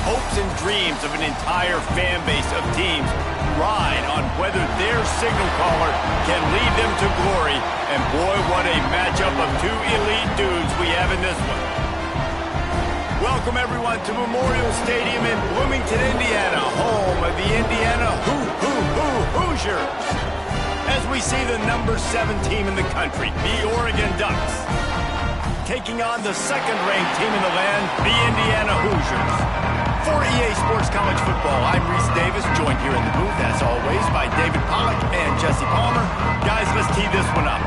hopes and dreams of an entire fan base of teams ride on whether their signal caller can lead them to glory. And boy, what a matchup of two elite dudes we have in this one. Welcome, everyone, to Memorial Stadium in Bloomington, Indiana, home of the Indiana Hoosiers. As we see the number 7 team in the country, the Oregon Ducks, taking on the second-ranked team in the land, the Indiana Hoosiers. For EA Sports College Football, I'm Reese Davis, joined here in the booth, as always, by David Pollack and Jesse Palmer. Guys, let's tee this one up.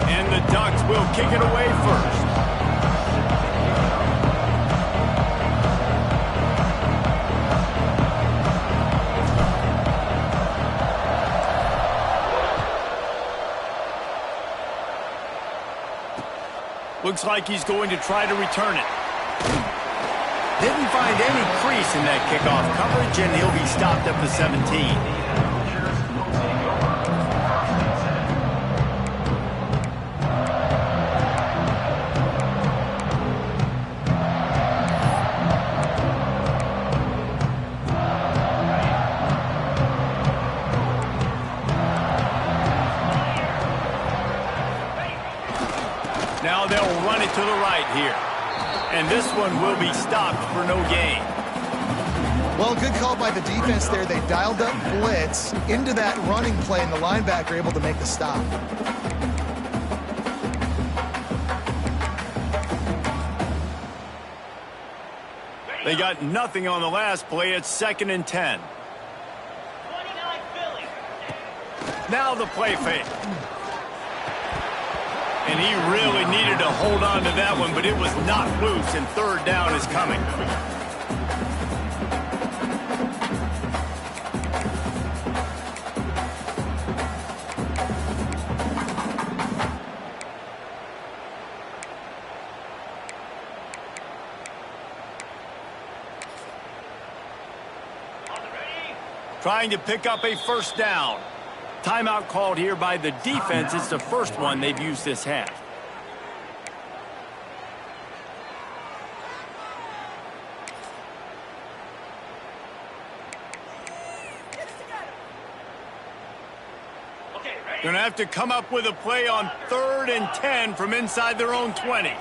And the Ducks will kick it away first. Looks like he's going to try to return it. Didn't find any crease in that kickoff coverage, and he'll be stopped up to 17. Now they'll run it to the right here. And this one will be stopped for no gain. Well, good call by the defense there. They dialed up blitz into that running play, and the linebacker able to make the stop. They got nothing on the last play. It's 2nd and 10. Now the play fake. And he really needed to hold on to that one, but it was not loose, and third down is coming. Trying to pick up a first down. Timeout called here by the defense. It's the first one they've used this half. Going to have to come up with a play on 3rd and 10 from inside their own 20.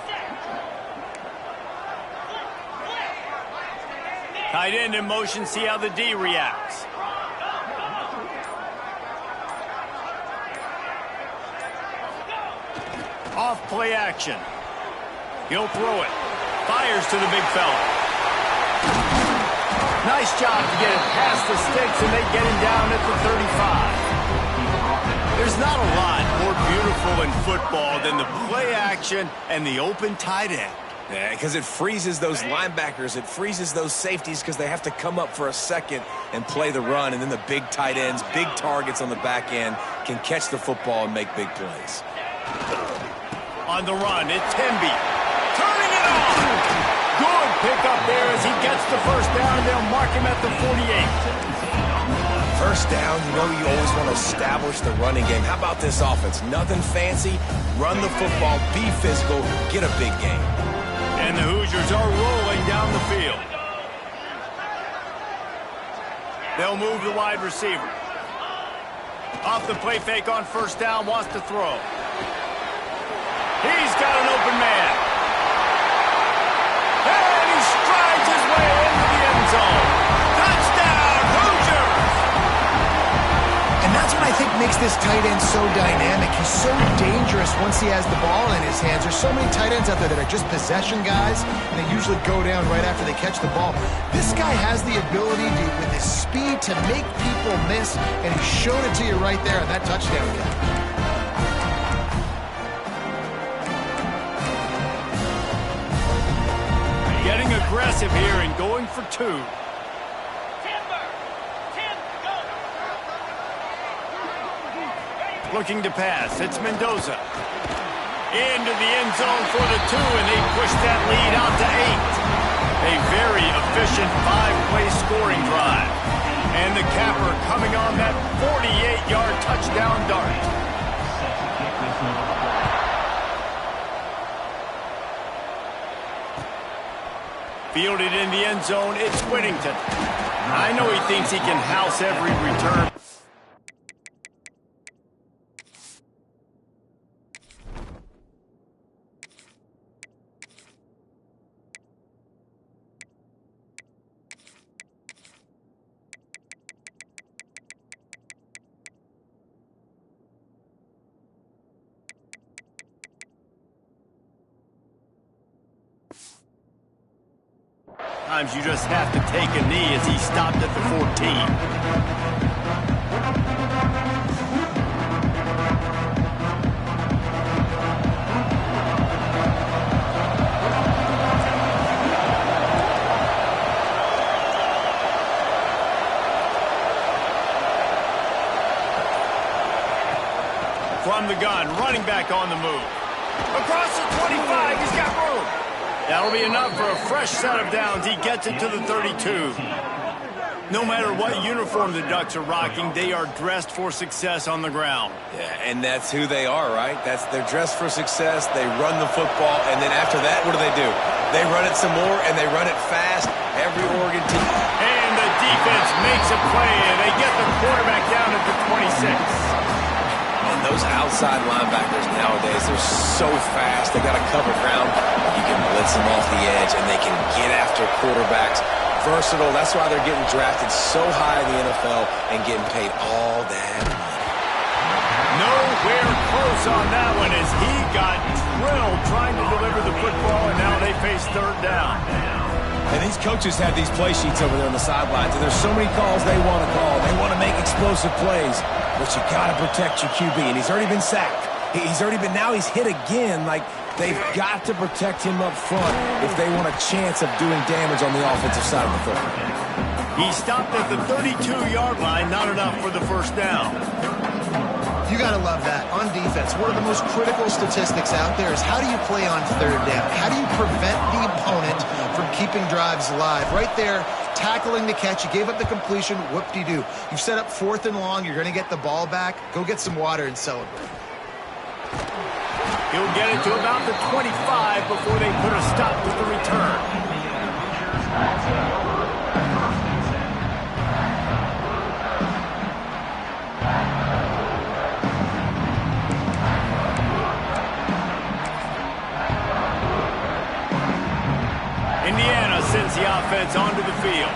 Tight end in motion, see how the D reacts. Off play action. He'll throw it. Fires to the big fella. Nice job to get it past the sticks, and they get him down at the 35. There's not a lot more beautiful in football than the play action and the open tight end. Yeah, because it freezes those linebackers. It freezes those safeties because they have to come up for a second and play the run, and then the big tight ends, big targets on the back end can catch the football and make big plays. On the run, it's Temby. Turning it on! Good pickup there as he gets the first down, and they'll mark him at the 48. First down, you know you always want to establish the running game. How about this offense? Nothing fancy. Run the football, be physical, get a big game. And the Hoosiers are rolling down the field. They'll move the wide receiver. Off the play fake on first down, wants to throw. He's got an open man. And he strides his way into the end zone. Touchdown, Hoosiers! And that's what I think makes this tight end so dynamic. He's so dangerous once he has the ball in his hands. There's so many tight ends out there that are just possession guys, and they usually go down right after they catch the ball. This guy has the ability to, with his speed, to make people miss, and he showed it to you right there on that touchdown catch. Getting aggressive here and going for 2. Looking to pass. It's Mendoza. Into the end zone for the 2, and they push that lead out to 8. A very efficient 5-play scoring drive. And the capper coming on that 48-yard touchdown dart. Fielded in the end zone, it's Whittington. I know he thinks he can house every return. Sometimes you just have to take a knee as he stopped at the 14. From the gun, running back on the move. Across the 25, he's got room. That'll be enough for a fresh set of downs. He gets it to the 32. No matter what uniform the Ducks are rocking, they are dressed for success on the ground. Yeah, and that's who they are, right? They're dressed for success. They run the football, and then after that, what do? They run it some more, and they run it fast. Every Oregon team. And the defense makes a play, and they get the quarterback down at the 26. Those outside linebackers nowadays, they're so fast. They got to cover ground. You can blitz them off the edge, and they can get after quarterbacks. Versatile. That's why they're getting drafted so high in the NFL and getting paid all that money. Nowhere close on that one as he got drilled trying to deliver the football, and now they face third down. And these coaches have these play sheets over there on the sidelines, and there's so many calls they want to call. They want to make explosive plays, but you got to protect your QB, and he's already been sacked. Now he's hit again. Like, they've got to protect him up front if they want a chance of doing damage on the offensive side of the football. He stopped at the 32-yard line, not enough for the first down. You got to love that. On defense, one of the most critical statistics out there is how do you play on third down? How do you prevent the opponent from keeping drives alive? Right there, tackling the catch. You gave up the completion. Whoop-de-doo. You've set up 4th and long. You're going to get the ball back. Go get some water and celebrate. He'll get it to about the 25 before they put a stop to the return. Indiana sends the offense onto the field.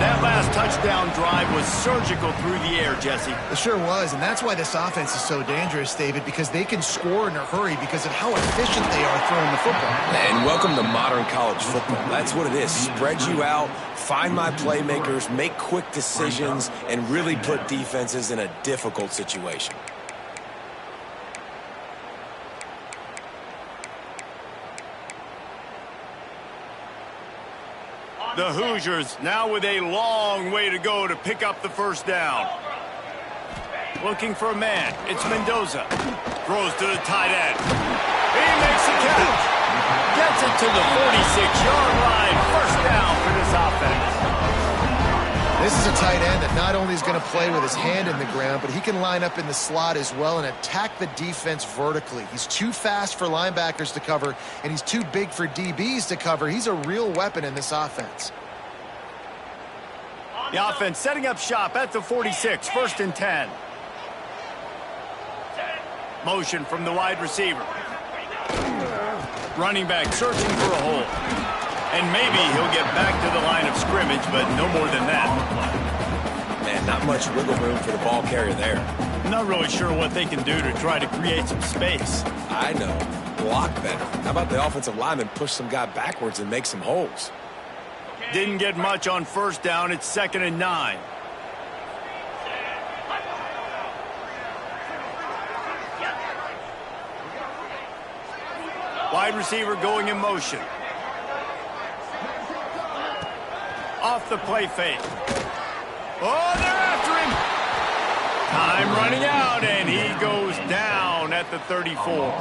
That last touchdown drive was surgical through the air, Jesse. It sure was, and that's why this offense is so dangerous, David, because they can score in a hurry because of how efficient they are throwing the football. And welcome to modern college football. That's what it is. Spread you out, find my playmakers, make quick decisions, and really put defenses in a difficult situation. The Hoosiers now with a long way to go to pick up the first down. Looking for a man. It's Mendoza. Throws to the tight end. He makes the catch. Gets it to the 46-yard line. First down for this offense. This is a tight end that not only is going to play with his hand in the ground, but he can line up in the slot as well and attack the defense vertically. He's too fast for linebackers to cover, and he's too big for DBs to cover. He's a real weapon in this offense. The offense setting up shop at the 46, 1st and 10. Motion from the wide receiver. Running back searching for a hole. And maybe he'll get back to the line of scrimmage, but no more than that. Man, not much wiggle room for the ball carrier there. Not really sure what they can do to try to create some space. I know. Block better. How about the offensive lineman push some guy backwards and make some holes? Didn't get much on first down. It's 2nd and 9. Wide receiver going in motion. Off the play fake. Oh, they're after him. Time running out, and he goes down at the 34.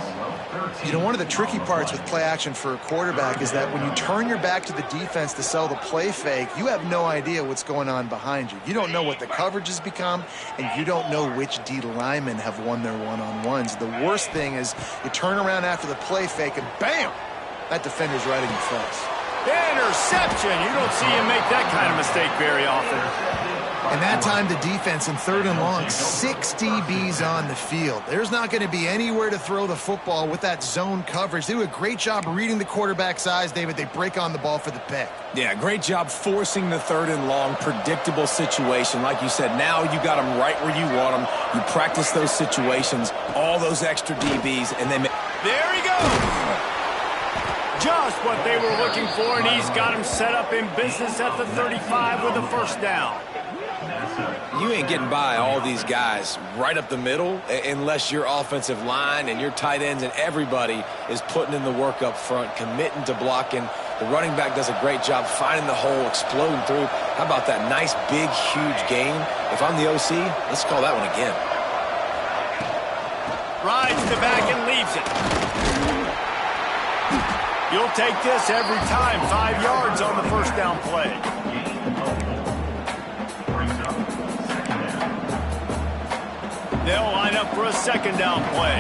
You know, one of the tricky parts with play action for a quarterback is that when you turn your back to the defense to sell the play fake, you have no idea what's going on behind you. You don't know what the coverage has become, and you don't know which D linemen have won their one-on-ones. The worst thing is you turn around after the play fake, and bam, that defender's right in your face. Interception. You don't see him make that kind of mistake very often. And that time the defense in 3rd and long, 6 DBs on the field. There's not going to be anywhere to throw the football with that zone coverage. They do a great job reading the quarterback's eyes, David. They break on the ball for the pick. Yeah, great job forcing the 3rd and long, predictable situation. Like you said, now you got them right where you want them. You practice those situations, all those extra DBs, and then... There he goes! Just what they were looking for, and he's got him set up in business at the 35 with a first down. You ain't getting by all these guys right up the middle unless your offensive line and your tight ends and everybody is putting in the work up front, committing to blocking. The running back does a great job finding the hole, exploding through. How about that nice, big, huge gain? If I'm the OC, let's call that one again. Rides the back and leaves it. You'll take this every time. 5 yards on the first down play. They'll line up for a second down play.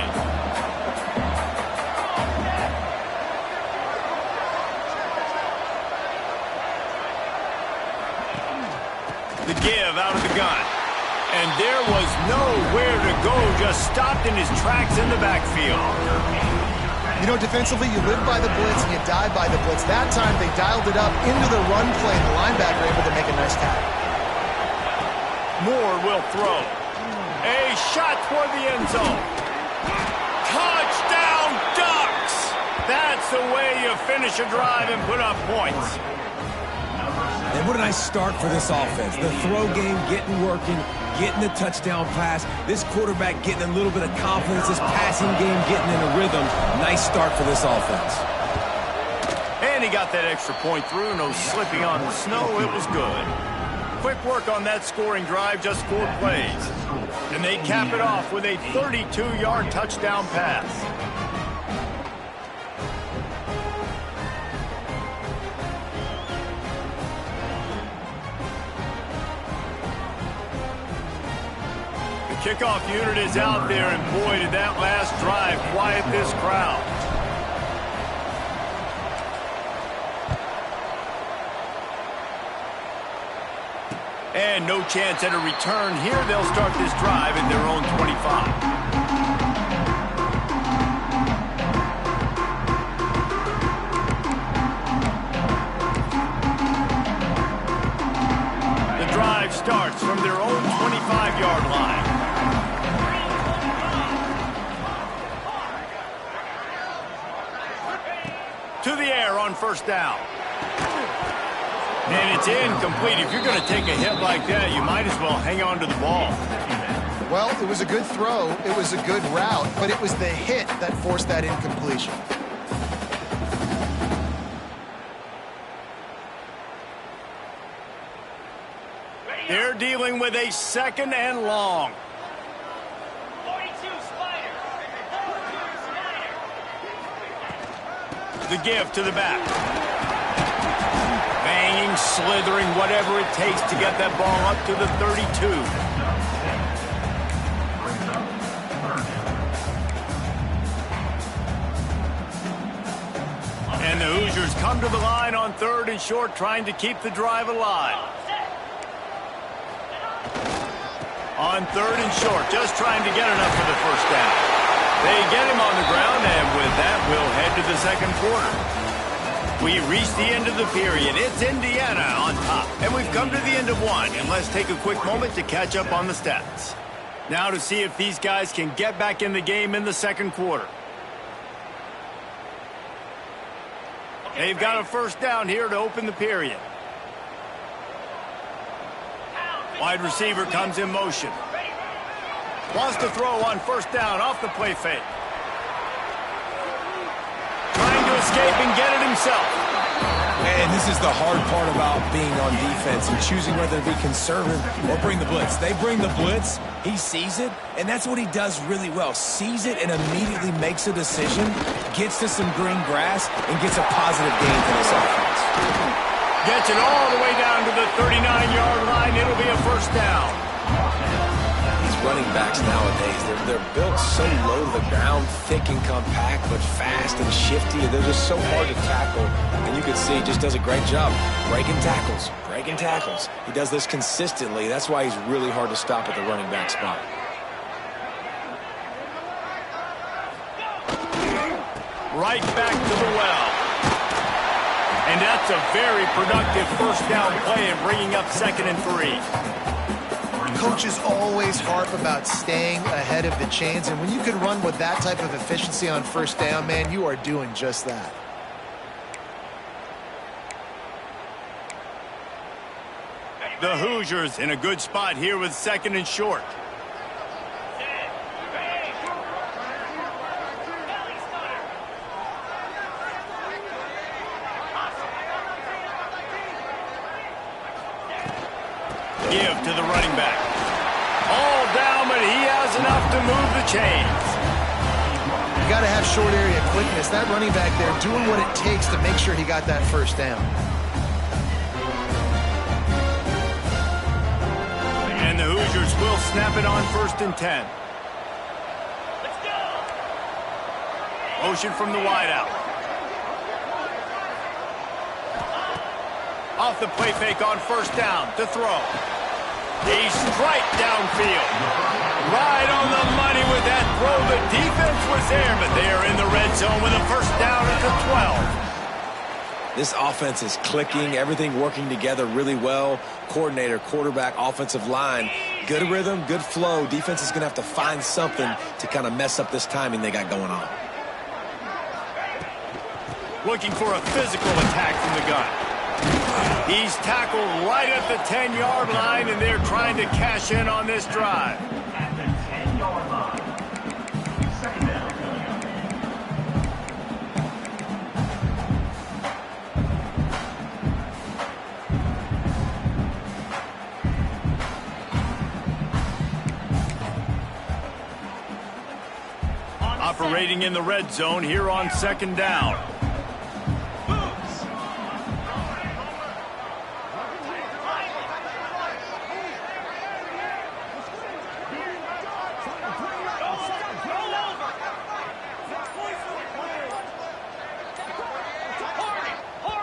The give out of the gun. And there was nowhere to go, just stopped in his tracks in the backfield. You know, defensively, you live by the blitz and you die by the blitz. That time, they dialed it up into the run play, and the linebacker able to make a nice tackle. Moore will throw. A shot toward the end zone. Touchdown, Ducks! That's the way you finish a drive and put up points. And what a nice start for this offense. The throw game getting working, getting the touchdown pass. This quarterback getting a little bit of confidence. This passing game getting in a rhythm. Nice start for this offense. And he got that extra point through. No slipping on the snow. It was good. Quick work on that scoring drive, just 4 plays. And they cap it off with a 32-yard touchdown pass. The kickoff unit is out there, and boy, did that last drive quiet this crowd. And no chance at a return here. They'll start this drive at their own 25. The drive starts from their own 25-yard line. To the air on first down. And it's incomplete. If you're going to take a hit like that, you might as well hang on to the ball. Well, it was a good throw. It was a good route, but it was the hit that forced that incompletion. They're dealing with a second and long. The give to the back. Banging, slithering, whatever it takes to get that ball up to the 32. And the Hoosiers come to the line on 3rd and short, trying to keep the drive alive. On 3rd and short, just trying to get enough for the first down. They get him on the ground, and with that, we'll head to the second quarter. We reach the end of the period. It's Indiana on top, and we've come to the end of one. And let's take a quick moment to catch up on the stats. Now to see if these guys can get back in the game in the second quarter. They've got a first down here to open the period. Wide receiver comes in motion. Wants to throw on first down off the play fake. Trying to escape and get it himself. And this is the hard part about being on defense and choosing whether to be conservative or bring the blitz. They bring the blitz, he sees it, and that's what he does really well. Sees it and immediately makes a decision, gets to some green grass, and gets a positive gain for this offense. Gets it all the way down to the 39-yard line. It'll be a first down. He's running backs nowadays. They're built so low to the ground, thick and compact, but fast and shifty. They're just so hard to tackle. And you can see he just does a great job breaking tackles, breaking tackles. He does this consistently. That's why he's really hard to stop at the running back spot. Right back to the well. And that's a very productive first down play and bringing up 2nd and 3. Coaches always harp about staying ahead of the chains, and when you can run with that type of efficiency on first down, man, you are doing just that. The Hoosiers in a good spot here with 2nd and short. Give to the running back. All down, but he has enough to move the chains. You got to have short area quickness. That running back there doing what it takes to make sure he got that first down. And the Hoosiers will snap it on 1st and 10. Let's go. Motion from the wideout. Off the play fake on 1st down to throw. He's straight downfield. Right on the money with that throw. The defense was there, but they are in the red zone with a 1st down at the 12. This offense is clicking, everything working together really well. Coordinator, quarterback, offensive line, good rhythm, good flow. Defense is going to have to find something to kind of mess up this timing they got going on. Looking for a physical attack from the gun. He's tackled right at the 10-yard line, and they're trying to cash in on this drive. At the 10-yard line. 2nd down. Operating in the red zone here on 2nd down.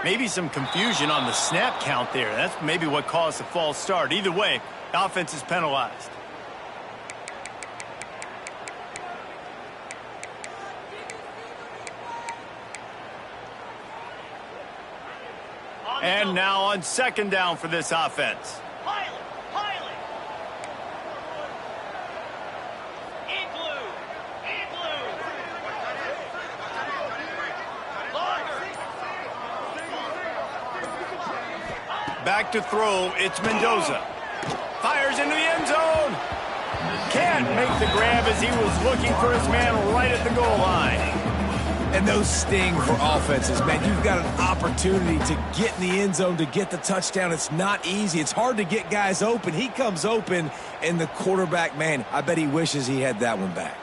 Maybe some confusion on the snap count there. That's maybe what caused the false start. Either way, the offense is penalized. And now on 2nd down for this offense. Pilot. In blue. Back to throw, it's Mendoza. Fires into the end zone. Can't make the grab as he was looking for his man right at the goal line. And those sting for offenses, man. You've got an opportunity to get in the end zone, to get the touchdown. It's not easy. It's hard to get guys open. He comes open, and the quarterback, man, I bet he wishes he had that one back.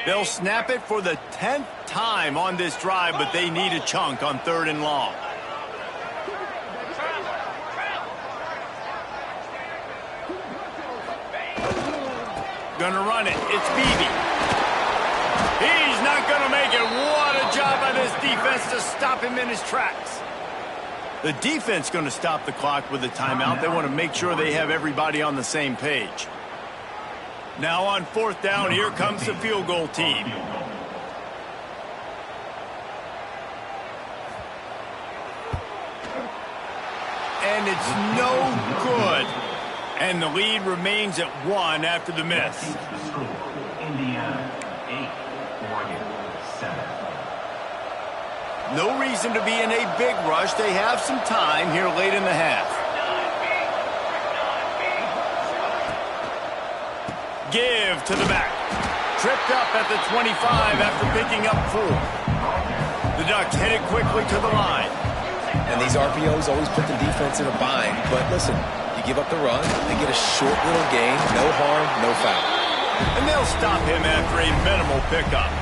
They'll snap it for the 10th time on this drive, but they need a chunk on 3rd and long. Gonna run it. It's Beebe. He's not gonna make it. What a job by this defense to stop him in his tracks. The defense gonna stop the clock with a timeout. They want to make sure they have everybody on the same page. Now on 4th down, here comes the field goal team. And it's no good. And the lead remains at 1 after the miss. Indiana 8, Oregon 7. No reason to be in a big rush. They have some time here late in the half. Give to the back. Tripped up at the 25 after picking up 4. The Ducks headed quickly to the line. And these RPOs always put the defense in a bind. But listen, you give up the run, they get a short little gain, no harm, no foul. And they'll stop him after a minimal pickup.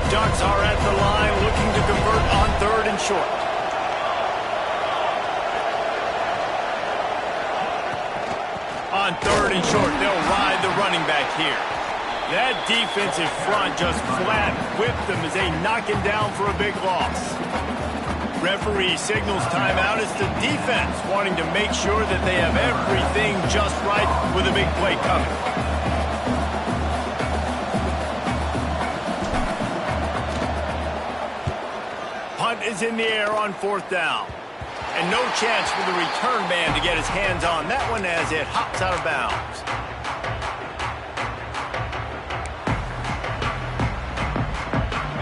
Ducks are at the line looking to convert on 3rd and short. On 3rd and short, they'll ride the running back here. That defensive front just flat whipped them as they knock him down for a big loss. Referee signals timeout. It's the defense wanting to make sure that they have everything just right with a big play coming. Punt is in the air on 4th down. And no chance for the return man to get his hands on that one as it hops out of bounds.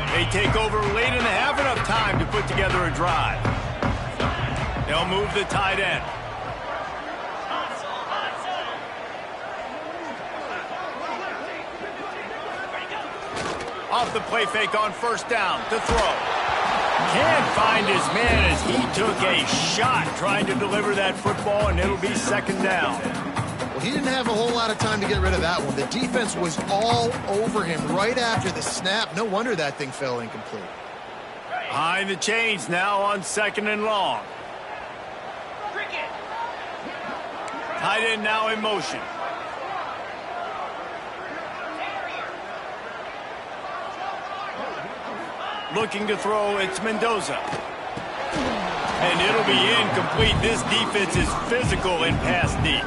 They take over late in the half, enough time to put together a drive. They'll move the tight end. Off the play fake on 1st down to throw. Can't find his man as he took a shot trying to deliver that football, and it'll be 2nd down. Well, he didn't have a whole lot of time to get rid of that one. The defense was all over him right after the snap. No wonder that thing fell incomplete. Behind the chains now on 2nd and long. Tight end now in motion. Looking to throw, it's Mendoza. And it'll be incomplete. This defense is physical in pass deep.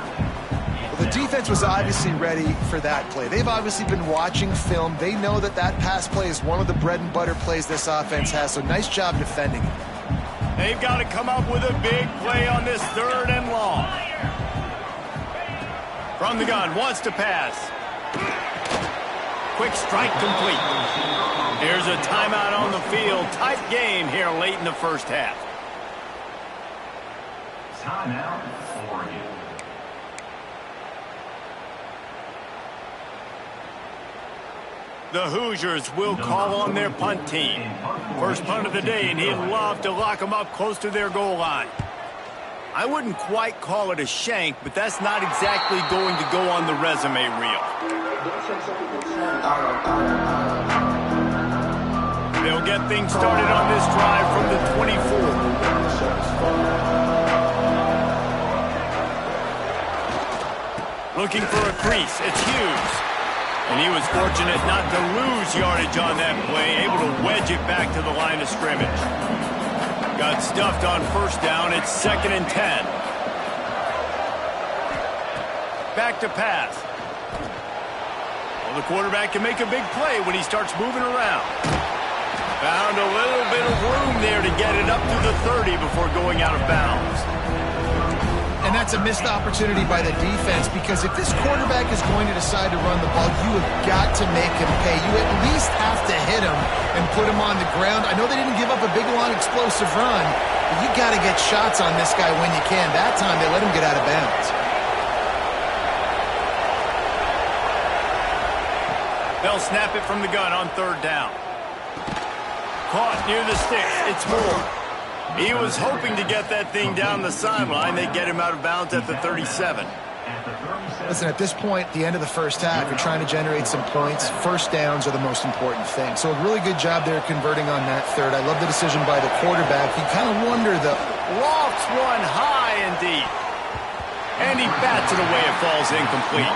Well, the defense was obviously ready for that play. They've obviously been watching film. They know that that pass play is one of the bread and butter plays this offense has, so nice job defending it. They've got to come up with a big play on this 3rd and long. From the gun, wants to pass. Quick strike complete. Here's a timeout on the field. Tight game here late in the 1st half. Timeout, Oregon. The Hoosiers will call on their punt team. First punt of the day, and he'd love to lock them up close to their goal line. I wouldn't quite call it a shank, but that's not exactly going to go on the resume reel. They'll get things started on this drive from the 24. Looking for a crease, it's Hughes. And he was fortunate not to lose yardage on that play, able to wedge it back to the line of scrimmage. Got stuffed on 1st down, it's 2nd and 10. Back to pass. Well, the quarterback can make a big play when he starts moving around. Found a little bit of room there to get it up to the 30 before going out of bounds. And that's a missed opportunity by the defense, because if this quarterback is going to decide to run the ball, you have got to make him pay. You at least have to hit him and put him on the ground. I know they didn't give up a big, long, explosive run, but you got to get shots on this guy when you can. That time, they let him get out of bounds. They'll snap it from the gun on 3rd down. Caught near the sticks. It's Moore. He was hoping to get that thing down the sideline. They get him out of bounds at the 37. Listen, at this point, the end of the 1st half, you're trying to generate some points. 1st downs are the most important thing. So a really good job there converting on that 3rd. I love the decision by the quarterback. You kind of wonder, though. Lofts one high and deep. And he bats it away. It falls incomplete.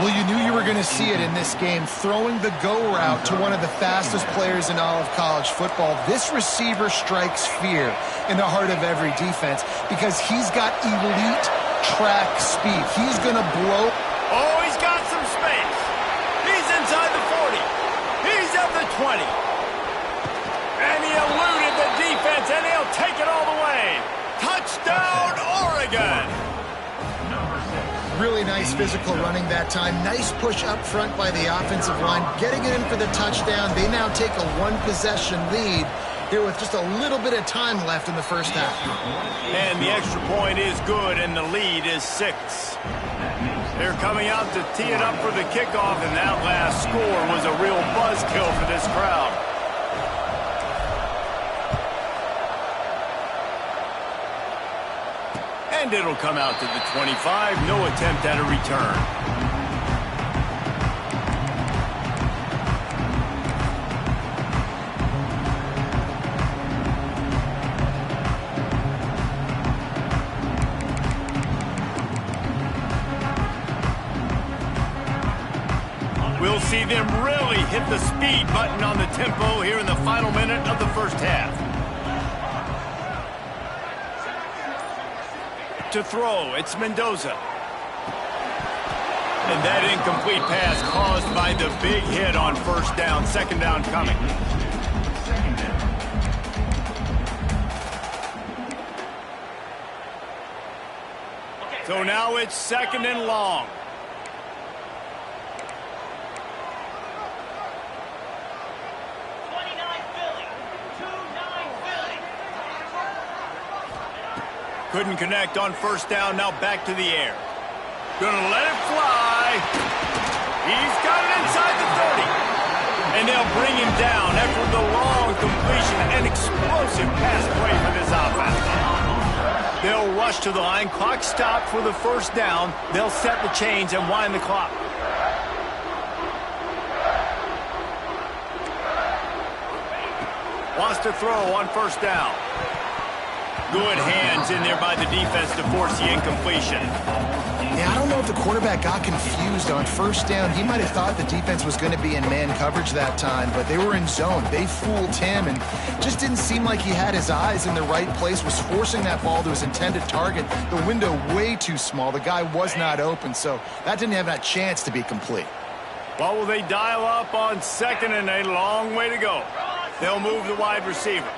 Well, you knew you were going to see it in this game, throwing the go route to one of the fastest players in all of college football. This receiver strikes fear in the heart of every defense because he's got elite track speed. He's going to blow. Oh, he's got some space. He's inside the 40. He's at the 20. And he eluded the defense, and he'll take it all the way. Touchdown, Oregon. Really nice physical running that time. Nice push up front by the offensive line. Getting it in for the touchdown. They now take a 1-possession lead here with just a little bit of time left in the 1st half. And the extra point is good, and the lead is 6. They're coming out to tee it up for the kickoff, and that last score was a real buzzkill for this crowd. And it'll come out to the 25. No attempt at a return. see them really hit the speed button on the tempo here in the final minute of the first half. To throw, it's Mendoza. And that incomplete pass caused by the big hit on first down. Second down coming. So now it's second and long. Couldn't connect on first down, now back to the air. Gonna let it fly. He's got it inside the 30. And they'll bring him down after the long completion. An explosive pass play for this offense. They'll rush to the line. Clock stopped for the first down. They'll set the chains and wind the clock. Wants to throw on first down. Good hands in there by the defense to force the incompletion. Yeah, I don't know if the quarterback got confused on first down. He might have thought the defense was going to be in man coverage that time, but they were in zone. They fooled him and just didn't seem like he had his eyes in the right place, was forcing that ball to his intended target. The window way too small. The guy was not open, so that didn't have that chance to be complete. Well, will they dial up on second and a long way to go? They'll move the wide receiver.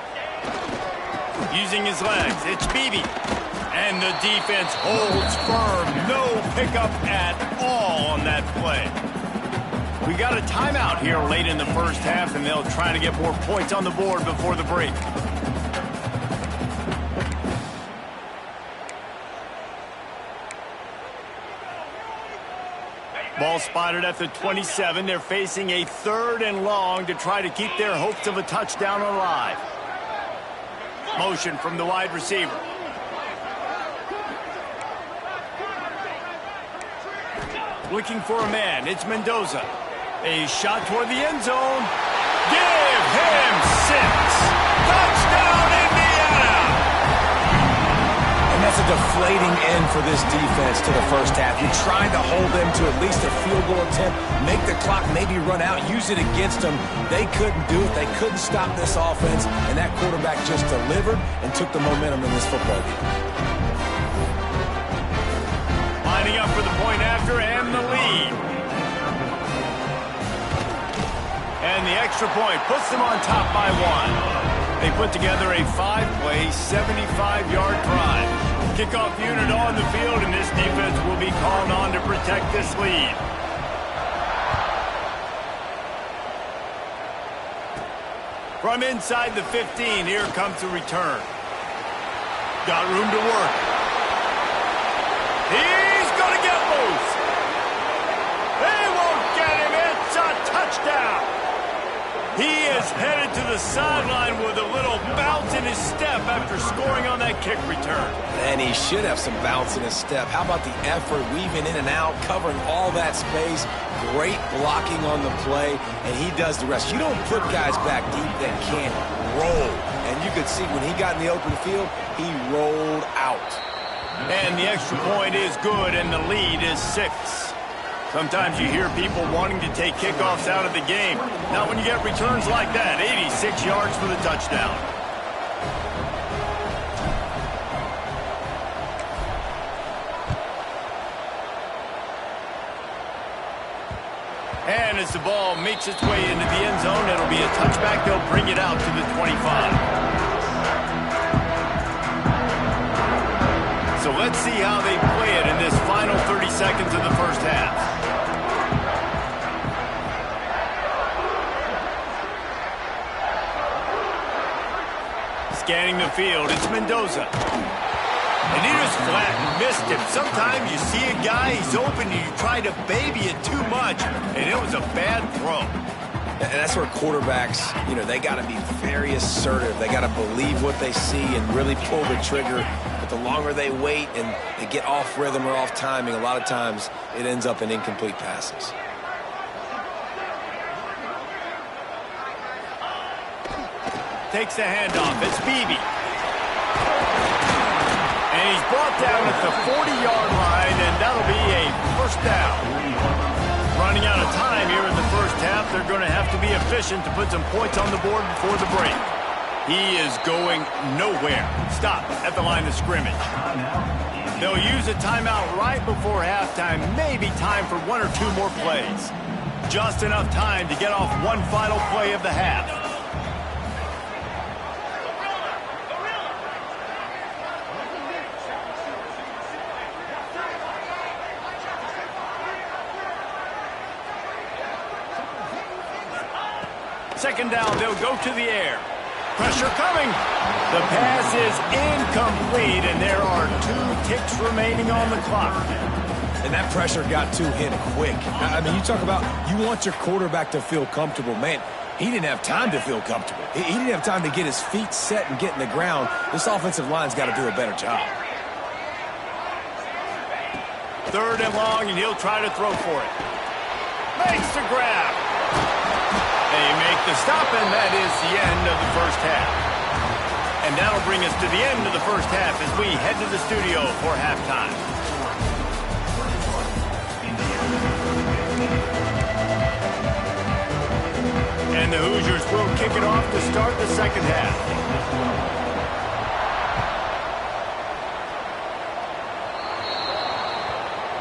Using his legs, it's Beebe. And the defense holds firm. No pickup at all on that play. We got a timeout here late in the first half, and they'll try to get more points on the board before the break. Ball spotted at the 27. They're facing a third and long to try to keep their hopes of a touchdown alive. Motion from the wide receiver. Looking for a man. It's Mendoza. A shot toward the end zone. Give him 6. Touchdown, Indiana! And that's a deflating end for this defense to the first half. You're trying to hold them to at least a field goal attempt, make the clock maybe run out, use it against them. They couldn't do it. They couldn't stop this offense, and that quarterback just delivered and took the momentum in this football game. Lining up for the point after and the lead. And the extra point puts them on top by 1. They put together a 5-play, 75-yard drive. Kickoff unit on the field, and this defense will be called on to protect this lead. From inside the 15, here comes the return. Got room to work. He's going to get loose. They won't get him. It's a touchdown. He is headed to the sideline with a little bounce in his step after scoring on that kick return. And he should have some bounce in his step. How about the effort, weaving in and out, covering all that space. Great blocking on the play, and he does the rest. You don't put guys back deep that can't roll. And you could see when he got in the open field, he rolled out. And the extra point is good, and the lead is 6. Sometimes you hear people wanting to take kickoffs out of the game. Not when you get returns like that. 86 yards for the touchdown. And as the ball makes its way into the end zone, it'll be a touchback. They'll bring it out to the 25. So let's see how they play it in this final 30 seconds of the first half. Scanning the field, it's Mendoza. And he just flat missed him. Sometimes you see a guy, he's open, and you try to baby it too much, and it was a bad throw. And that's where quarterbacks, they got to be very assertive. They got to believe what they see and really pull the trigger. But the longer they wait and they get off rhythm or off timing, a lot of times it ends up in incomplete passes. Takes the handoff. It's Beebe. And he's brought down at the 40-yard line, and that'll be a first down. Running out of time here in the first half. They're going to have to be efficient to put some points on the board before the break. He is going nowhere. Stop at the line of scrimmage. They'll use a timeout right before halftime. Maybe time for one or two more plays. Just enough time to get off one final play of the half. Second down, they'll go to the air. Pressure coming. The pass is incomplete, and there are 2 ticks remaining on the clock. And that pressure got to him quick. I mean, you talk about you want your quarterback to feel comfortable. Man, he didn't have time to feel comfortable. He didn't have time to get his feet set and get in the ground. This offensive line's got to do a better job. Third and long, and he'll try to throw for it. Makes the grab. They make the stop, and that is the end of the first half. And that'll bring us to the end of the first half as we head to the studio for halftime. And the Hoosiers will kick it off to start the second half.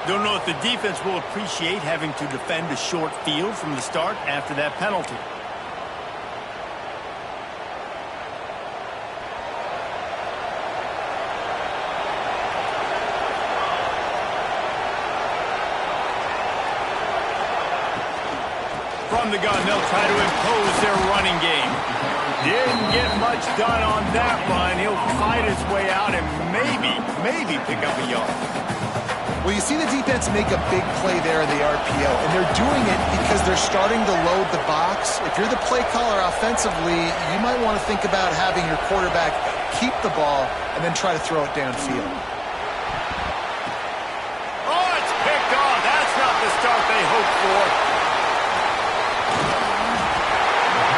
Don't know if the defense will appreciate having to defend a short field from the start after that penalty. From the gun, they'll try to impose their running game. Didn't get much done on that run. He'll fight his way out and maybe pick up a yard. Well, you see the defense make a big play there in the RPO, and they're doing it because they're starting to load the box. If you're the play caller offensively, you might want to think about having your quarterback keep the ball and then try to throw it downfield. Oh, it's picked off. That's not the start they hoped for.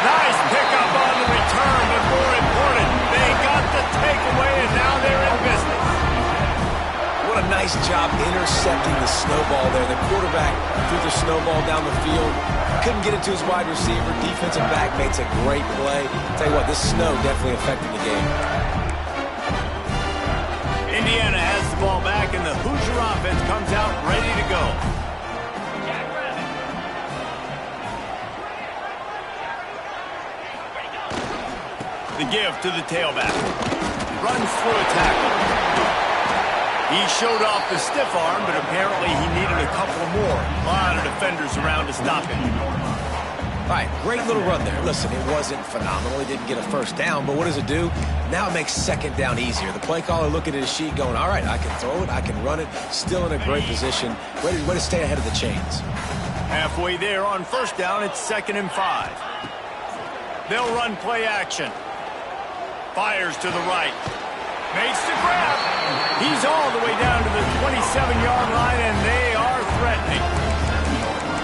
Nice pickup on the return, but more important, they got the takeaway, and now they're in business. What a nice job intercepting the snowball there. The quarterback threw the snowball down the field. Couldn't get it to his wide receiver. Defensive back makes a great play. Tell you what, this snow definitely affected the game. Indiana has the ball back, and the Hoosier offense comes out ready to go. The give to the tailback. Runs through a tackle. He showed off the stiff arm, but apparently he needed a couple more. A lot of defenders around to stop him. All right, great little run there. Listen, it wasn't phenomenal. He didn't get a first down, but what does it do? Now it makes second down easier. The play caller looking at his sheet going, all right, I can throw it, I can run it. Still in a great position. Way to stay ahead of the chains. Halfway there on first down, it's 2nd and 5. They'll run play action. Fires to the right. Makes the grab. He's all the way down to the 27-yard line, and they are threatening.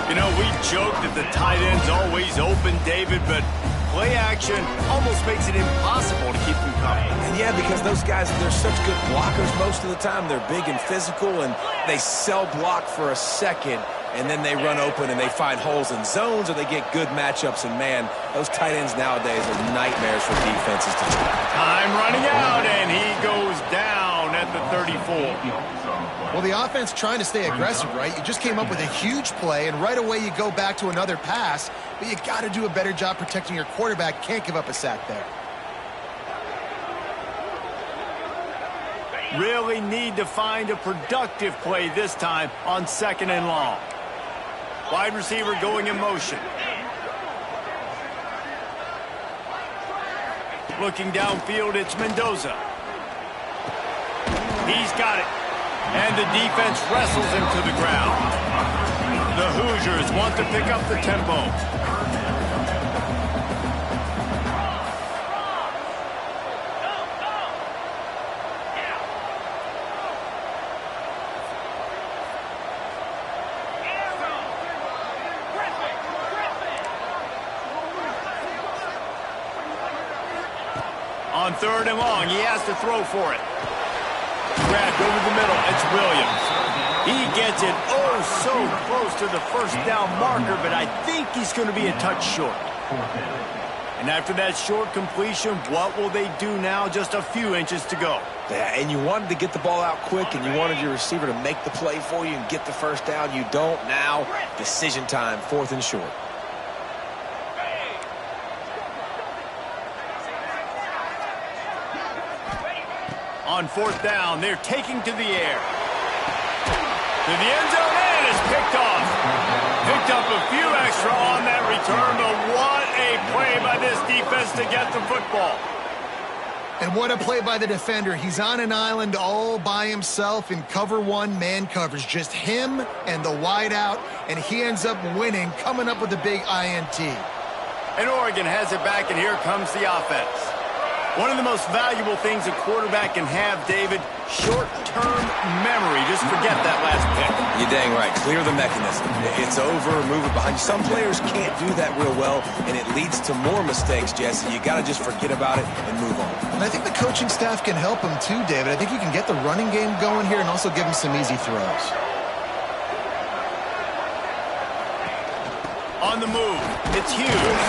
You know, we joke that the tight end's always open, David, but play action almost makes it impossible to keep them coming. And yeah, because those guys, they're such good blockers most of the time. They're big and physical, and they sell block for a second, and then they run open and they find holes in zones, or they get good matchups. And, man, those tight ends nowadays are nightmares for defenses to try. Time running out, and he goes down at the 34. Well, the offense trying to stay aggressive, right? You just came up with a huge play, and right away you go back to another pass, but you got to do a better job protecting your quarterback. Can't give up a sack there. Really need to find a productive play this time on 2nd and long. Wide receiver going in motion. Looking downfield, it's Mendoza. He's got it. And the defense wrestles him to the ground. The Hoosiers want to pick up the tempo. On 3rd and long, he has to throw for it. Grabbed over the middle, it's Williams. He gets it so close to the first down marker, but I think he's going to be a touch short. And after that short completion, what will they do now? Just a few inches to go. Yeah, and you wanted to get the ball out quick, and you wanted your receiver to make the play for you and get the first down. You don't now. Decision time, 4th and short. On 4th down, they're taking to the air. To the end zone, and it's picked off. Picked up a few extra on that return, but what a play by this defense to get the football. And what a play by the defender. He's on an island all by himself in cover 1 man coverage. Just him and the wide out, and he ends up winning, coming up with a big INT. And Oregon has it back, and here comes the offense. One of the most valuable things a quarterback can have, David, short-term memory. Just forget that last pick. You're dang right. Clear the mechanism. It's over, move it behind you. Some players can't do that real well, and it leads to more mistakes, Jesse. You got to just forget about it and move on. And I think the coaching staff can help him too, David. I think you can get the running game going here and also give him some easy throws. On the move, it's Hughes.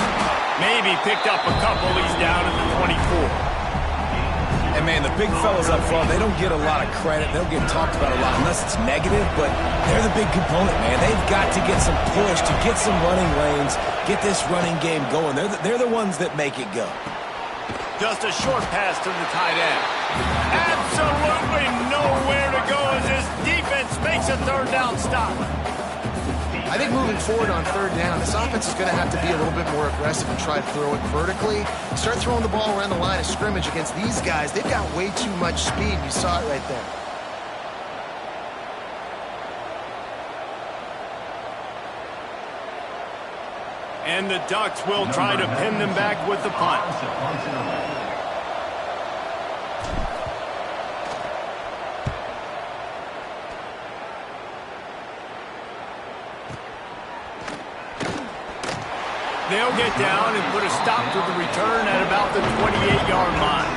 Maybe picked up a couple. He's down at the 24. And, man, the big fellas up front, they don't get a lot of credit. They'll get talked about a lot unless it's negative, but they're the big component, man. They've got to get some push, to get some running lanes, get this running game going. They're the ones that make it go. Just a short pass to the tight end. Absolutely nowhere to go as this defense makes a 3rd down stop. I think moving forward on 3rd down, this offense is going to have to be a little bit more aggressive and try to throw it vertically. Start throwing the ball around the line of scrimmage against these guys. They've got way too much speed. You saw it right there. And the Ducks will try to pin them back with the punt. They'll get down and put a stop to the return at about the 28-yard line.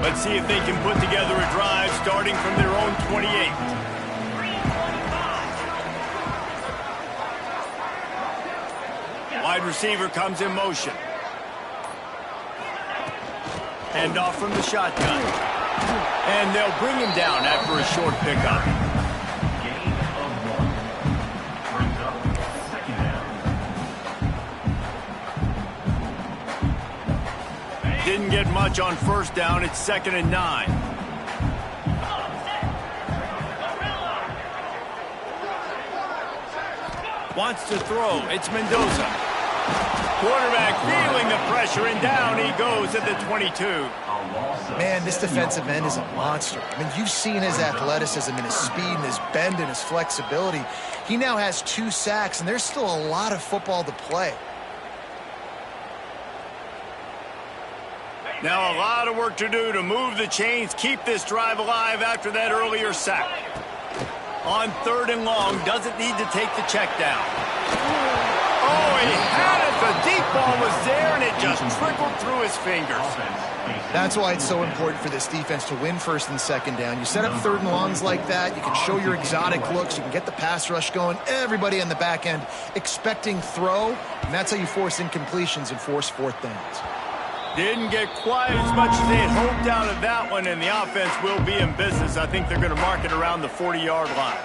Let's see if they can put together a drive starting from their own 28. Wide receiver comes in motion. Hand off from the shotgun. And they'll bring him down after a short pickup. Gain of 1. Brings up 2nd down. Didn't get much on 1st down. It's 2nd and 9. Wants to throw. It's Mendoza. Quarterback feeling the pressure, and down he goes at the 22. Man, this defensive end is a monster. I mean, you've seen his athleticism and his speed and his bend and his flexibility. He now has 2 sacks, and there's still a lot of football to play. Now a lot of work to do to move the chains, keep this drive alive after that earlier sack. On 3rd and long, doesn't need to take the check down. Oh, he had it. The deep ball was there, and it just trickled through his fingers. That's why it's so important for this defense to win 1st and 2nd down. You set up 3rd and longs like that. You can show your exotic looks. You can get the pass rush going. Everybody on the back end expecting throw, and that's how you force incompletions and force 4th downs. Didn't get quite as much as they had hoped out of that one, and the offense will be in business. I think they're going to mark it around the 40-yard line.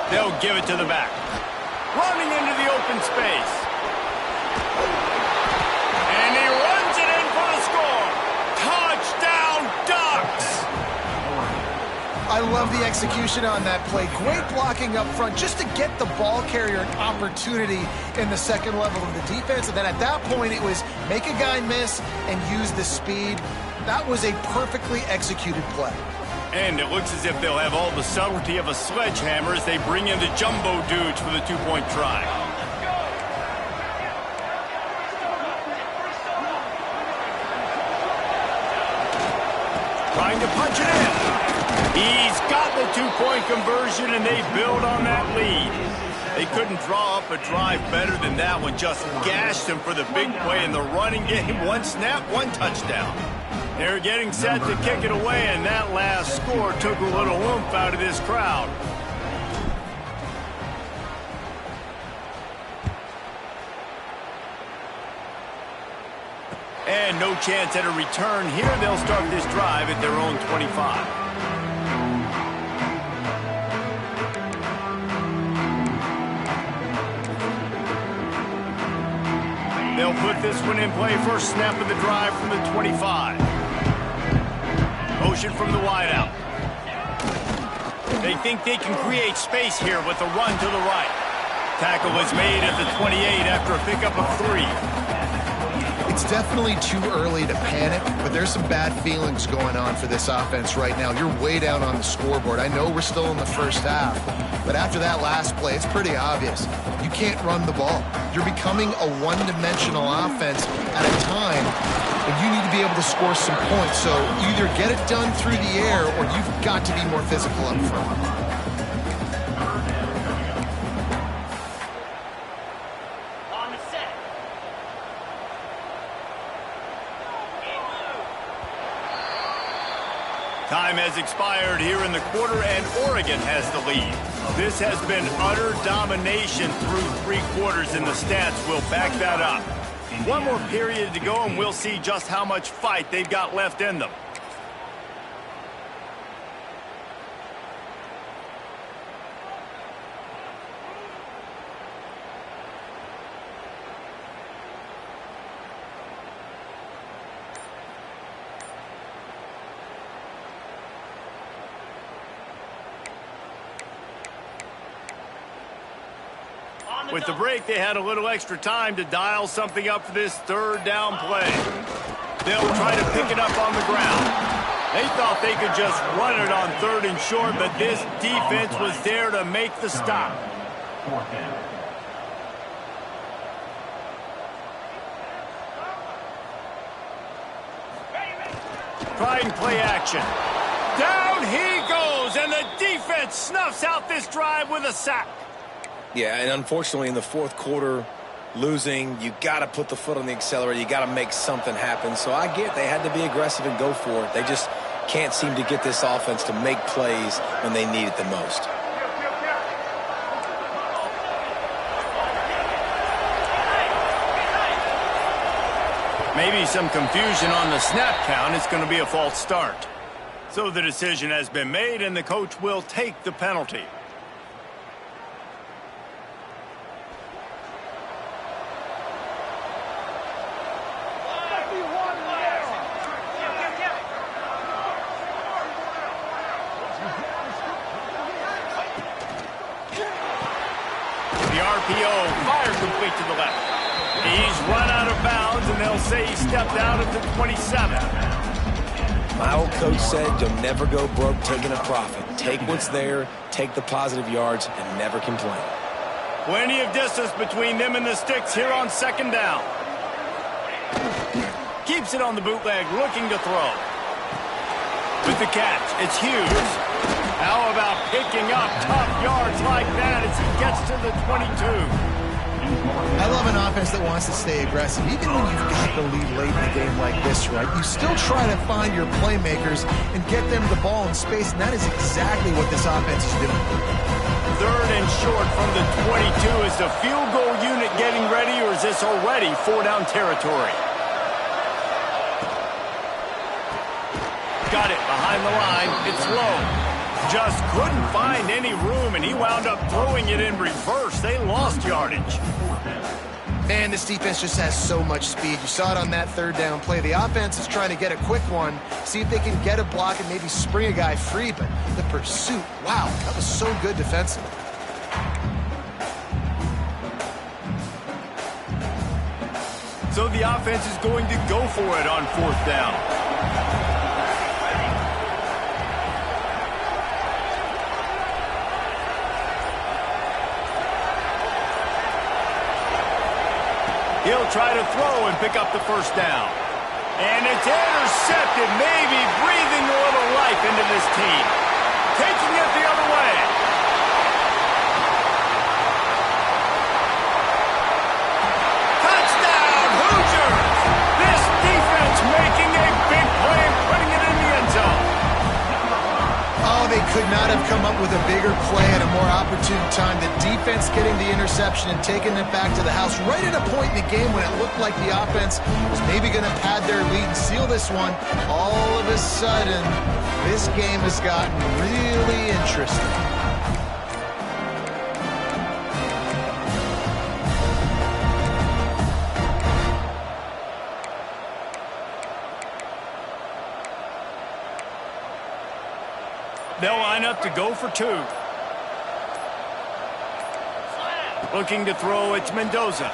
They'll give it to the back. Running into the open space. And he runs it in for the score. Touchdown, Ducks! I love the execution on that play. Great blocking up front just to get the ball carrier an opportunity in the 2nd level of the defense. And then at that point, it was make a guy miss and use the speed. That was a perfectly executed play. And it looks as if they'll have all the subtlety of a sledgehammer as they bring in the jumbo dudes for the two-point try. Trying to punch it in. He's got the two-point conversion, and they build on that lead. They couldn't draw up a drive better than that one. Just gashed him for the big play in the running game. One snap, one touchdown. They're getting set to kick it away, and that last score took a little oomph out of this crowd. And no chance at a return here. They'll start this drive at their own 25. They'll put this one in play. First snap of the drive from the 25. Motion from the wideout. They think they can create space here with a run to the right. Tackle was made at the 28 after a pickup of 3. It's definitely too early to panic, but there's some bad feelings going on for this offense right now. You're way down on the scoreboard. I know we're still in the first half, but after that last play, it's pretty obvious. You can't run the ball. You're becoming a one-dimensional offense at a time, and you need to be able to score some points. So either get it done through the air, or you've got to be more physical up front. Time has expired here in the quarter, and Oregon has the lead. This has been utter domination through 3 quarters, and the stats will back that up. One more period to go, and we'll see just how much fight they've got left in them. With the break, they had a little extra time to dial something up for this third down play. They'll try to pick it up on the ground. They thought they could just run it on 3rd and short, but this defense was there to make the stop. Trying play action. Down he goes, and the defense snuffs out this drive with a sack. Yeah, and unfortunately in the 4th quarter, losing, you got to put the foot on the accelerator. You got to make something happen. So I get they had to be aggressive and go for it. They just can't seem to get this offense to make plays when they need it the most. Maybe some confusion on the snap count. It's going to be a false start. So the decision has been made, and the coach will take the penalty. Fire complete to the left. He's run out of bounds, and they'll say he stepped out at the 27. My old coach said you'll never go broke taking a profit. Take what's there, take the positive yards, and never complain. Plenty of distance between them and the sticks here on 2nd down. Keeps it on the bootleg, looking to throw. With the catch, it's Hughes. How about picking up tough yards like that as he gets to the 22? I love an offense that wants to stay aggressive. Even when you've got the lead late in a game like this, right, you still try to find your playmakers and get them the ball in space, and that is exactly what this offense is doing. 3rd and short from the 22. Is the field goal unit getting ready, or is this already 4-down territory? Got it behind the line. It's low. Just couldn't find any room, and he wound up throwing it in reverse. They lost yardage. Man, this defense just has so much speed. You saw it on that 3rd down play. The offense is trying to get a quick one, see if they can get a block and maybe spring a guy free, but the pursuit, wow, that was so good defensively. So the offense is going to go for it on 4th down. They'll try to throw and pick up the first down. And it's intercepted, maybe breathing a little life into this team. Taking it the other way. Touchdown, Hoosiers! This defense making a big play and putting it in the end zone. Oh, they could not have come up with a bigger play at a more opportune time. The defense getting the interception and taking it back to the house right at a point in the game when it looked like the offense was maybe going to pad their lead and seal this one. All of a sudden, this game has gotten really interesting. They'll line up to go for two. Looking to throw, it's Mendoza.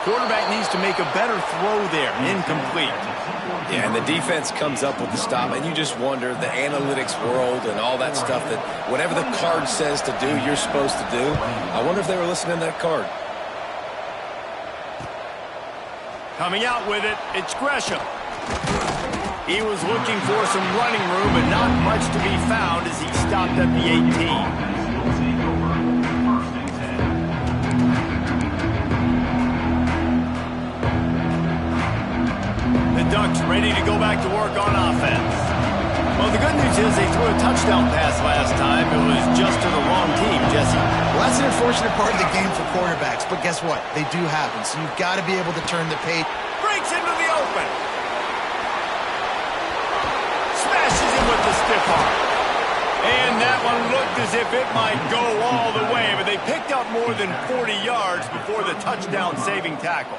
Quarterback needs to make a better throw there. Incomplete. Yeah, and the defense comes up with the stop, and you just wonder, the analytics world and all that stuff, that whatever the card says to do, you're supposed to do. I wonder if they were listening to that card. Coming out with it, it's Gresham. He was looking for some running room, but not much to be found as he stopped at the 18. The Ducks ready to go back to work on offense. Well, the good news is they threw a touchdown pass last time. It was just to the wrong team, Jesse. Well, that's an unfortunate part of the game for quarterbacks, but guess what? They do happen, so you've got to be able to turn the page. Breaks into the open. Smashes him with the stiff arm. And that one looked as if it might go all the way, but they picked up more than 40 yards before the touchdown-saving tackle.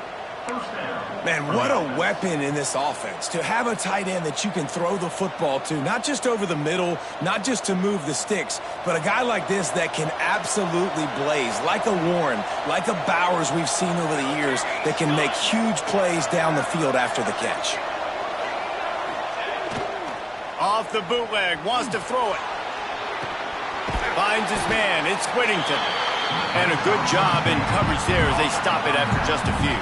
Man, what a weapon in this offense. To have a tight end that you can throw the football to, not just over the middle, not just to move the sticks, but a guy like this that can absolutely blaze, like a Warren, like a Bowers we've seen over the years, that can make huge plays down the field after the catch. Off the bootleg, wants to throw it. Finds his man, it's Whittington. And a good job in coverage there as they stop it after just a few.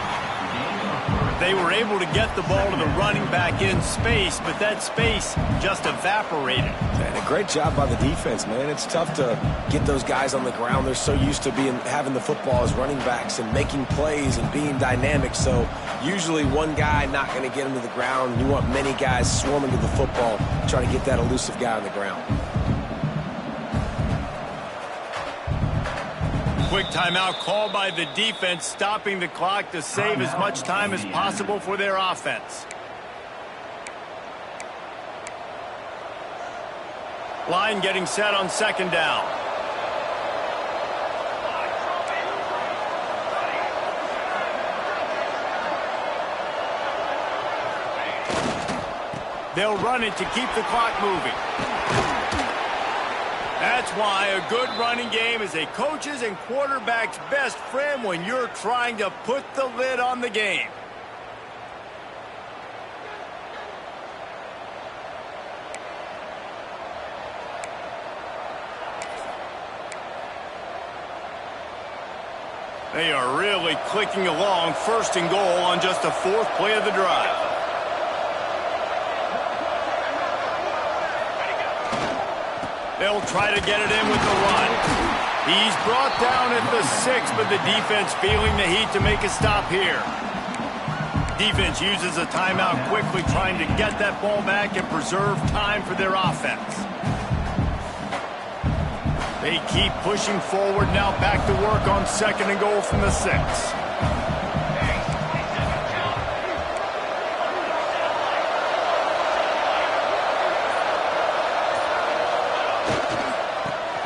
They were able to get the ball to the running back in space, but that space just evaporated. And a great job by the defense, man. It's tough to get those guys on the ground. They're so used to having the football as running backs and making plays and being dynamic. So usually one guy not going to get him to the ground. You want many guys swarming to the football, trying to get that elusive guy on the ground. Quick timeout called by the defense, stopping the clock to save as much time as possible for their offense. Line getting set on second down. They'll run it to keep the clock moving. That's why a good running game is a coach's and quarterback's best friend when you're trying to put the lid on the game. They are really clicking along, first and goal on just the fourth play of the drive. They'll try to get it in with the run. He's brought down at the 6, but the defense feeling the heat to make a stop here. Defense uses a timeout quickly, trying to get that ball back and preserve time for their offense. They keep pushing forward, now back to work on second and goal from the 6.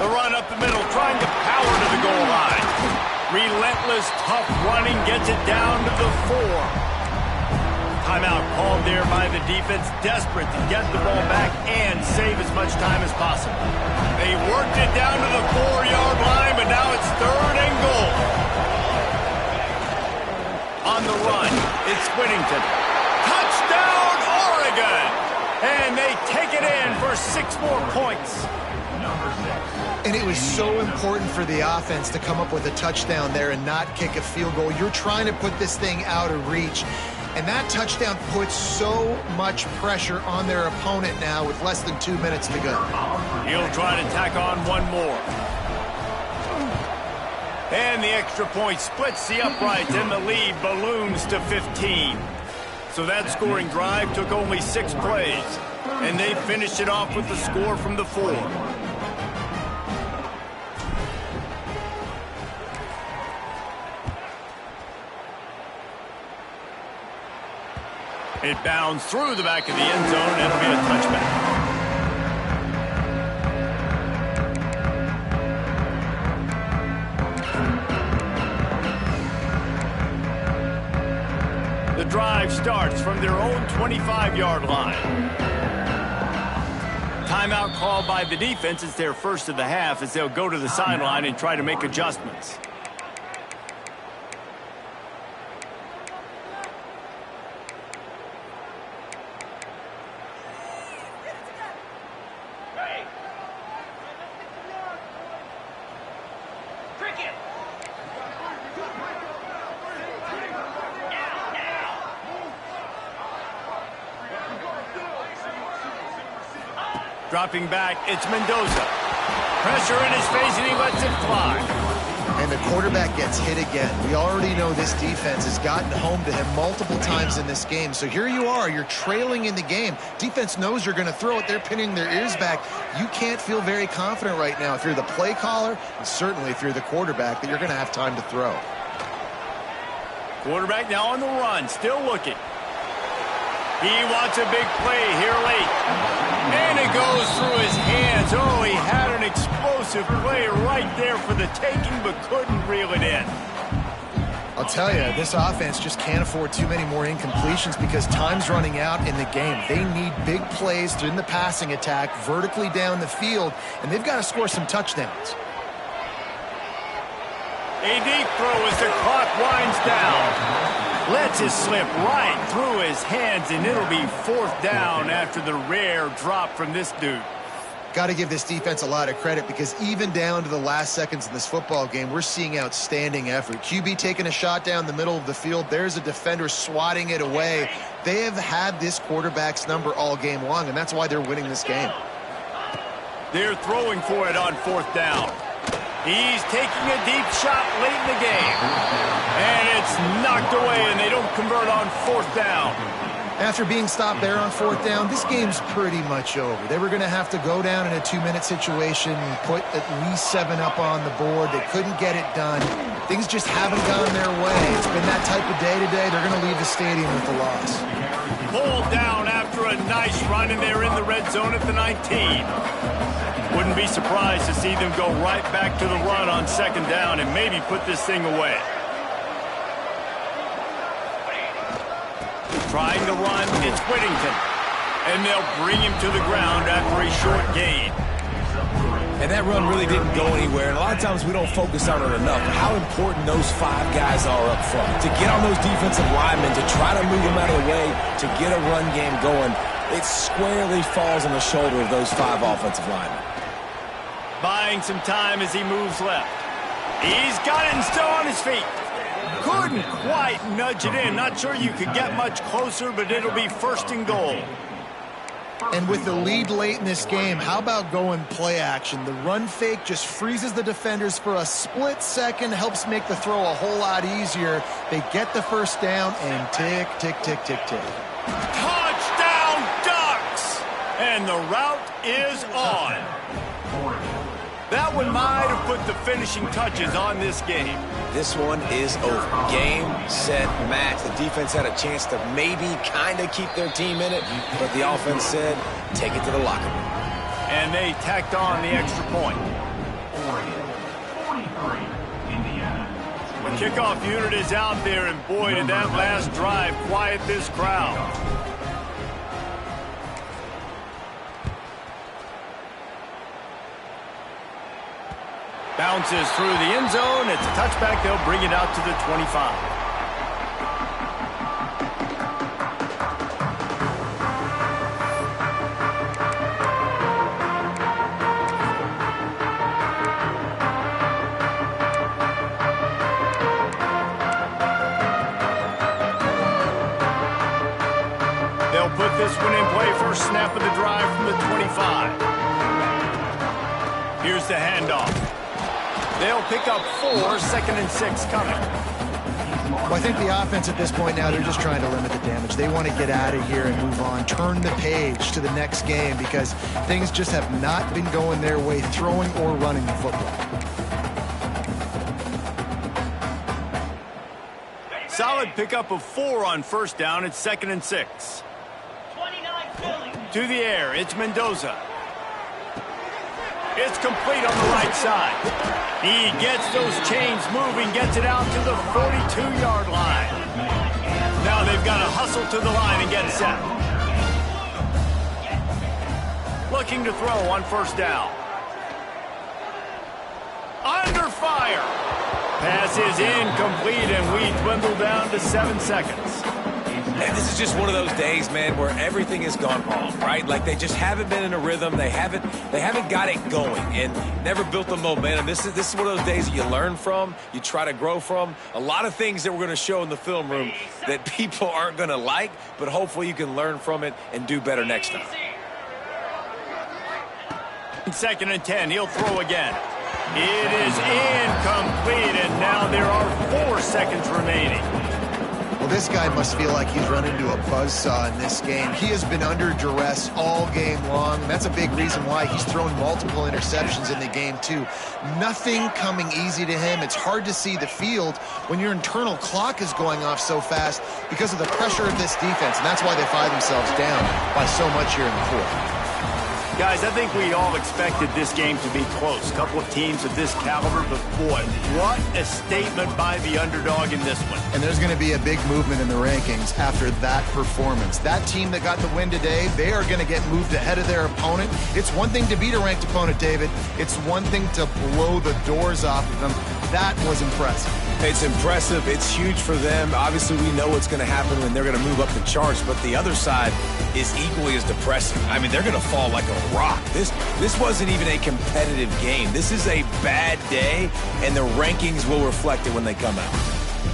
The run up the middle, trying to power to the goal line. Relentless, tough running gets it down to the 4. Timeout called there by the defense, desperate to get the ball back and save as much time as possible. They worked it down to the 4-yard line, but now it's third and goal. On the run, it's Whittington. Touchdown, Oregon! And And they take it in for 6 more points. And it was so important for the offense to come up with a touchdown there and not kick a field goal. You're trying to put this thing out of reach. And that touchdown puts so much pressure on their opponent now with less than 2 minutes to go. He'll try to tack on one more. And the extra point splits the uprights, and the lead balloons to 15. So that scoring drive took only 6 plays. And they finished it off with the score from the 4. It bounds through the back of the end zone, and it'll be a touchback. The drive starts from their own 25-yard line. Timeout called by the defense. It's their first of the half as they'll go to the sideline and try to make adjustments. Dropping back, it's Mendoza. Pressure in his face, and he lets it fly. And the quarterback gets hit again. We already know this defense has gotten home to him multiple times in this game. So here you are, you're trailing in the game. Defense knows you're going to throw it. They're pinning their ears back. You can't feel very confident right now if you're the play caller, and certainly if you're the quarterback, that you're going to have time to throw. Quarterback now on the run, still looking. He wants a big play here late. And it goes through his hands. Oh, he had an explosive play right there for the taking, but couldn't reel it in. I'll tell you, this offense just can't afford too many more incompletions because time's running out in the game. They need big plays in the passing attack, vertically down the field, and they've got to score some touchdowns. A deep throw as the clock winds down. Lets it slip right through his hands, and it'll be 4th down after the rare drop from this dude. Got to give this defense a lot of credit because even down to the last seconds of this football game, we're seeing outstanding effort. QB taking a shot down the middle of the field. There's a defender swatting it away. They have had this quarterback's number all game long, and that's why they're winning this game. They're throwing for it on 4th down. He's taking a deep shot late in the game. And it's knocked away, and they don't convert on 4th down. After being stopped there on 4th down, this game's pretty much over. They were going to have to go down in a 2-minute situation and put at least 7 up on the board. They couldn't get it done. Things just haven't gone their way. It's been that type of day today. They're going to leave the stadium with a loss. Pulled down after a nice run, and they're in the red zone at the 19. Wouldn't be surprised to see them go right back to the run on 2nd down and maybe put this thing away. Trying to run, it's Whittington. And they'll bring him to the ground after a short gain. And that run really didn't go anywhere. And a lot of times we don't focus on it enough. But how important those 5 guys are up front. To get on those defensive linemen, to try to move them out of the way, to get a run game going, it squarely falls on the shoulder of those 5 offensive linemen. Buying some time as he moves left. He's got it and still on his feet. Couldn't quite nudge it in. Not sure you could get much closer, but it'll be 1st and goal. And with the lead late in this game, how about going play action? The run fake just freezes the defenders for a split second, helps make the throw a whole lot easier. They get the 1st down, and tick, tick, tick, tick, tick. Touchdown, Ducks! And the route is on. That one might have put the finishing touches on this game. This one is over. Game, set, match. The defense had a chance to maybe kind of keep their team in it, but the offense said, take it to the locker room. And they tacked on the extra point. 43, Indiana. The kickoff unit is out there, and boy, did that last drive quiet this crowd. Bounces through the end zone. It's a touchback. They'll bring it out to the 25. with this one in play. First snap of the drive from the 25. Here's the handoff. They'll pick up 4, 2nd and 6 coming. Well, I think the offense at this point now, they're just trying to limit the damage. They want to get out of here and move on, turn the page to the next game because things just have not been going their way, throwing or running the football. Solid pickup of 4 on first down. It's 2nd and 6. To the air, it's Mendoza. It's complete on the right side. He gets those chains moving, gets it out to the 42-yard line. Now they've got to hustle to the line and get set. Looking to throw on first down. Under fire. Pass is incomplete, and we dwindle down to 7 seconds. And this is just one of those days, man, where everything has gone wrong, right? Like they just haven't been in a rhythm. They haven't got it going and never built the momentum. This is one of those days that you learn from, you try to grow from. A lot of things that we're going to show in the film room that people aren't going to like, but hopefully you can learn from it and do better next time. 2nd and 10, he'll throw again. It is incomplete, and now there are 4 seconds remaining. Well, this guy must feel like he's run into a buzzsaw in this game. He has been under duress all game long. That's a big reason why he's thrown multiple interceptions in the game, too. Nothing coming easy to him. It's hard to see the field when your internal clock is going off so fast because of the pressure of this defense, and that's why they find themselves down by so much here in the fourth. Guys, I think we all expected this game to be close. A couple of teams of this caliber, but boy, what a statement by the underdog in this one. And there's going to be a big movement in the rankings after that performance. That team that got the win today, they are going to get moved ahead of their opponent. It's one thing to beat a ranked opponent, David. It's one thing to blow the doors off of them. That was impressive. It's impressive. It's huge for them. Obviously, we know what's going to happen when they're going to move up the charts, but the other side is equally as depressing. I mean, they're going to fall like a rock. This wasn't even a competitive game. This is a bad day, and the rankings will reflect it when they come out.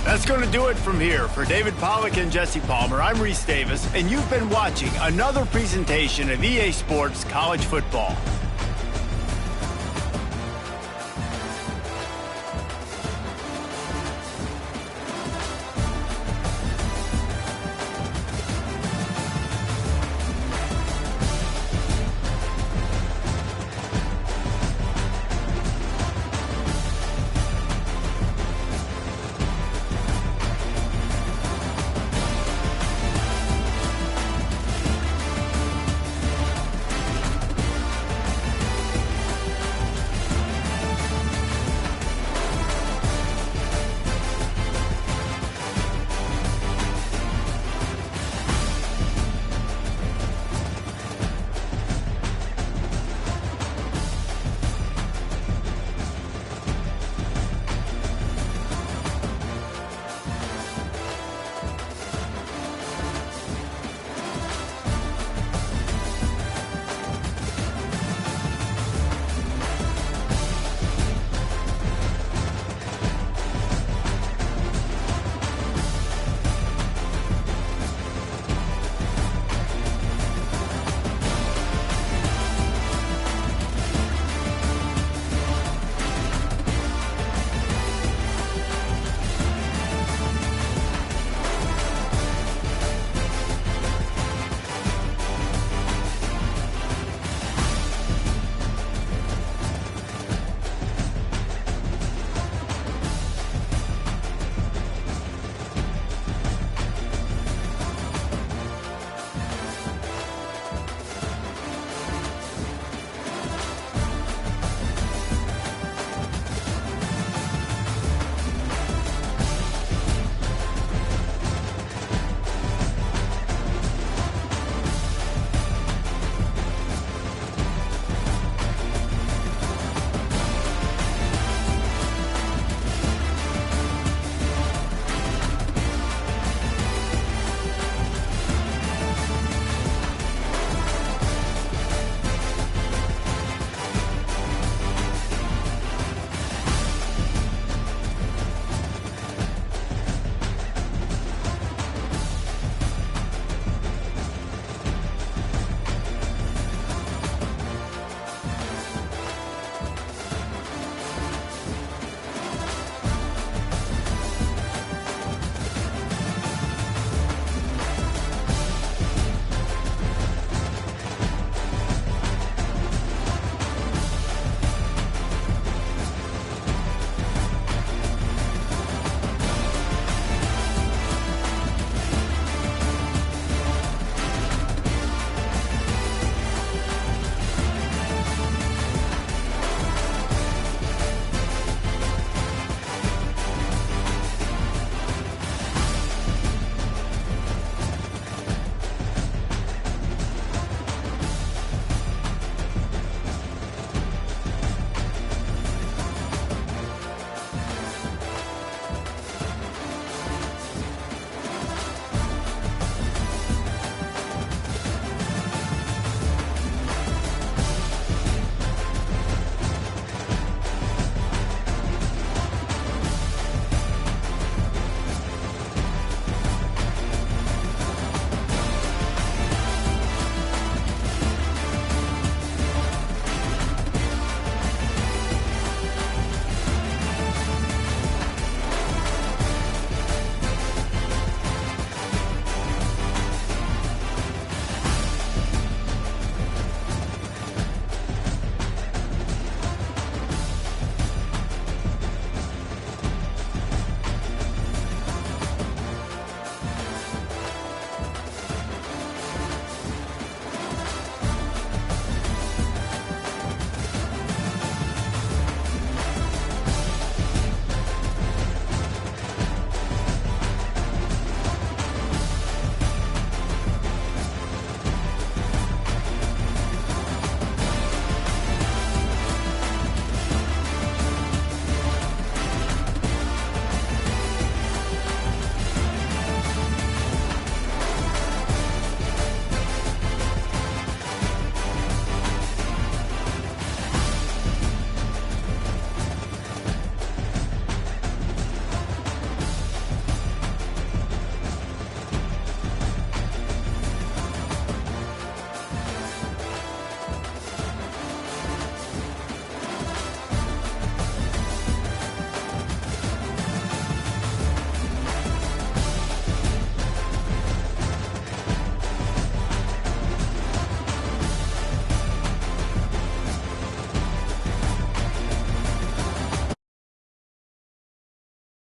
That's going to do it from here. For David Pollack and Jesse Palmer, I'm Reese Davis, and you've been watching another presentation of EA Sports College Football.